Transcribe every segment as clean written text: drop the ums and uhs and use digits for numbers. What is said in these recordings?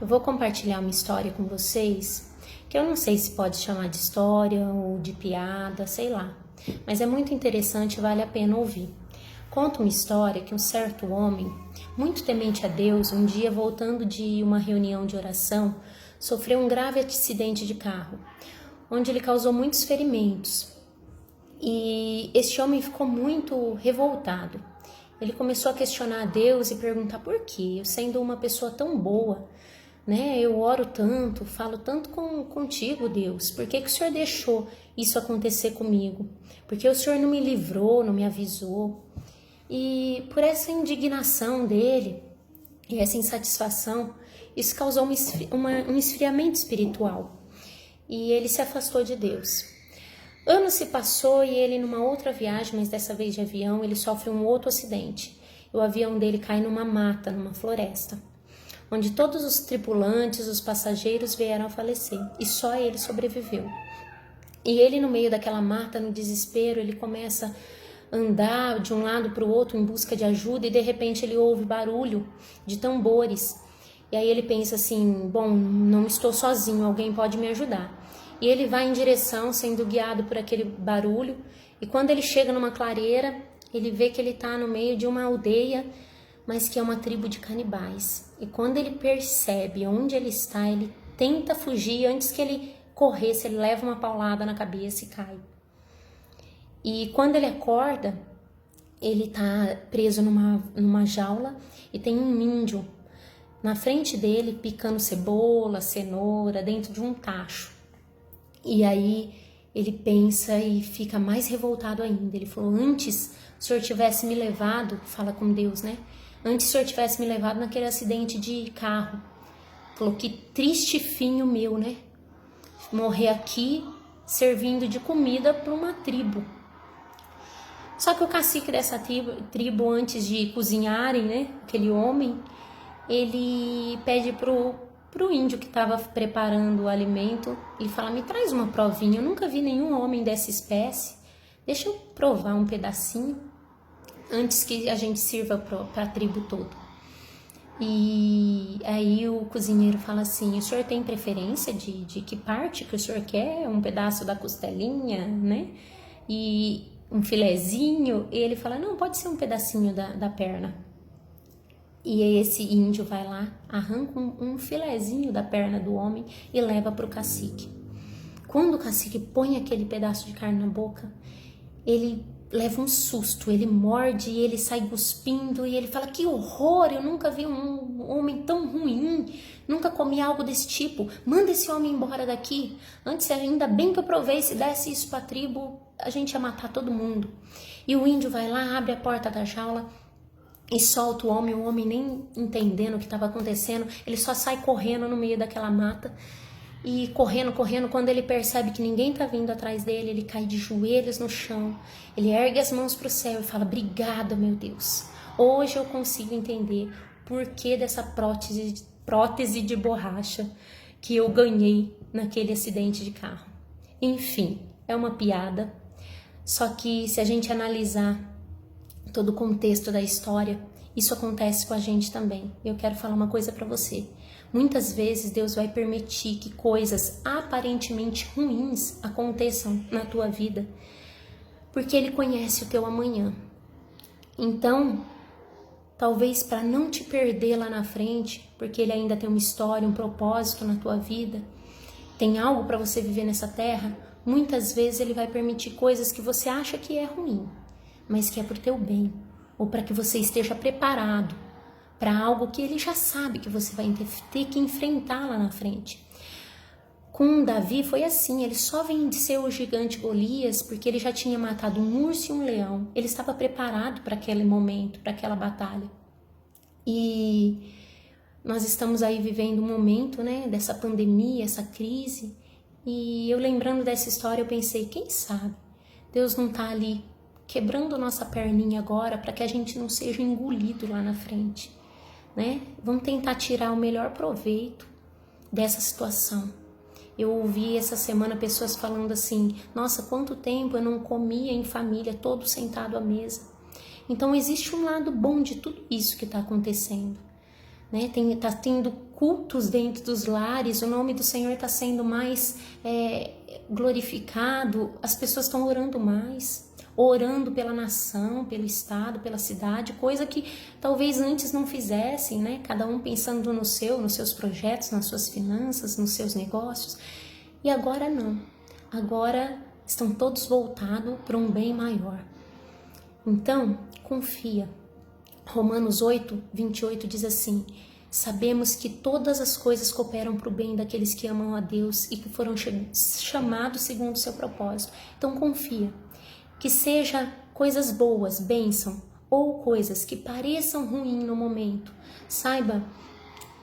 Eu vou compartilhar uma história com vocês, que eu não sei se pode chamar de história ou de piada, sei lá. Mas é muito interessante e vale a pena ouvir. Conta uma história que um certo homem, muito temente a Deus, um dia voltando de uma reunião de oração, sofreu um grave acidente de carro, onde ele causou muitos ferimentos. E este homem ficou muito revoltado. Ele começou a questionar a Deus e perguntar por quê, eu sendo uma pessoa tão boa, né? Eu oro tanto, falo tanto contigo, Deus. Por que o Senhor deixou isso acontecer comigo? Porque o Senhor não me livrou, não me avisou. E por essa indignação dele e essa insatisfação, isso causou um esfriamento espiritual. E ele se afastou de Deus. Anos se passou e ele, numa outra viagem, mas dessa vez de avião, ele sofre um outro acidente. O avião dele cai numa mata, numa floresta, onde todos os tripulantes, os passageiros vieram a falecer, e só ele sobreviveu. E ele, no meio daquela mata, no desespero, ele começa a andar de um lado para o outro em busca de ajuda, e de repente ele ouve barulho de tambores. E aí ele pensa assim, bom, não estou sozinho, alguém pode me ajudar. E ele vai em direção, sendo guiado por aquele barulho, e quando ele chega numa clareira, ele vê que ele está no meio de uma aldeia, mas que é uma tribo de canibais. E quando ele percebe onde ele está, ele tenta fugir. Antes que ele corresse, ele leva uma paulada na cabeça e cai. E quando ele acorda, ele está preso numa jaula e tem um índio na frente dele picando cebola, cenoura, dentro de um tacho. E aí ele pensa e fica mais revoltado ainda. Ele falou, antes o Senhor tivesse me levado, fala com Deus, né? Antes o Senhor tivesse me levado naquele acidente de carro. Falou, que triste fim o meu, né? Morrer aqui servindo de comida para uma tribo. Só que o cacique dessa tribo, antes de cozinharem, né? Aquele homem, ele pede pro índio que estava preparando o alimento e fala, me traz uma provinha, eu nunca vi nenhum homem dessa espécie, deixa eu provar um pedacinho antes que a gente sirva para a tribo toda. E aí o cozinheiro fala assim, o senhor tem preferência de que parte que o senhor quer? Um pedaço da costelinha, né? E um filezinho? E ele fala, não, pode ser um pedacinho da perna. E esse índio vai lá, arranca um filezinho da perna do homem e leva para o cacique. Quando o cacique põe aquele pedaço de carne na boca, ele leva um susto, ele morde e ele sai cuspindo e ele fala, que horror, eu nunca vi um homem tão ruim, nunca comi algo desse tipo, manda esse homem embora daqui, antes ainda bem que eu provei, se desse isso para a tribo, a gente ia matar todo mundo. E o índio vai lá, abre a porta da jaula e solta o homem nem entendendo o que estava acontecendo, ele só sai correndo no meio daquela mata, e correndo, quando ele percebe que ninguém está vindo atrás dele, ele cai de joelhos no chão, ele ergue as mãos para o céu e fala, obrigada, meu Deus, hoje eu consigo entender o porquê dessa prótese de borracha que eu ganhei naquele acidente de carro. Enfim, é uma piada, só que se a gente analisar todo o contexto da história, isso acontece com a gente também. Eu quero falar uma coisa para você. Muitas vezes Deus vai permitir que coisas aparentemente ruins aconteçam na tua vida, porque Ele conhece o teu amanhã. Então, talvez para não te perder lá na frente, porque Ele ainda tem uma história, um propósito na tua vida, tem algo para você viver nessa terra, muitas vezes Ele vai permitir coisas que você acha que é ruim, mas que é pro teu bem, ou para que você esteja preparado para algo que ele já sabe que você vai ter que enfrentar lá na frente. Com Davi foi assim, ele só venceu o gigante Golias porque ele já tinha matado um urso e um leão, ele estava preparado para aquele momento, para aquela batalha. E nós estamos aí vivendo um momento, né, dessa pandemia, essa crise, e eu lembrando dessa história eu pensei, quem sabe Deus não está ali quebrando nossa perninha agora para que a gente não seja engolido lá na frente, né? Vamos tentar tirar o melhor proveito dessa situação. Eu ouvi essa semana pessoas falando assim, nossa, quanto tempo eu não comia em família, todos sentados à mesa. Então existe um lado bom de tudo isso que está acontecendo, né? Tá tendo cultos dentro dos lares, o nome do Senhor está sendo mais glorificado, as pessoas estão orando mais, orando pela nação, pelo estado, pela cidade, coisa que talvez antes não fizessem, né? Cada um pensando nos seus projetos, nas suas finanças, nos seus negócios. E agora não. Agora estão todos voltados para um bem maior. Então, confia. Romanos 8, 28 diz assim: sabemos que todas as coisas cooperam para o bem daqueles que amam a Deus e que foram chamados segundo o seu propósito. Então confia. Que seja coisas boas, bênção, ou coisas que pareçam ruins no momento. Saiba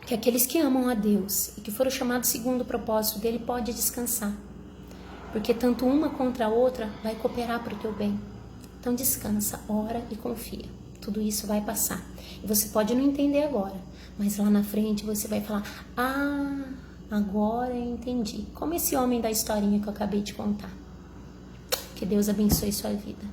que aqueles que amam a Deus e que foram chamados segundo o propósito dele podem descansar. Porque tanto uma contra a outra vai cooperar para o teu bem. Então descansa, ora e confia. Tudo isso vai passar. E você pode não entender agora, mas lá na frente você vai falar: ah, agora eu entendi. Como esse homem da historinha que eu acabei de contar. Que Deus abençoe sua vida.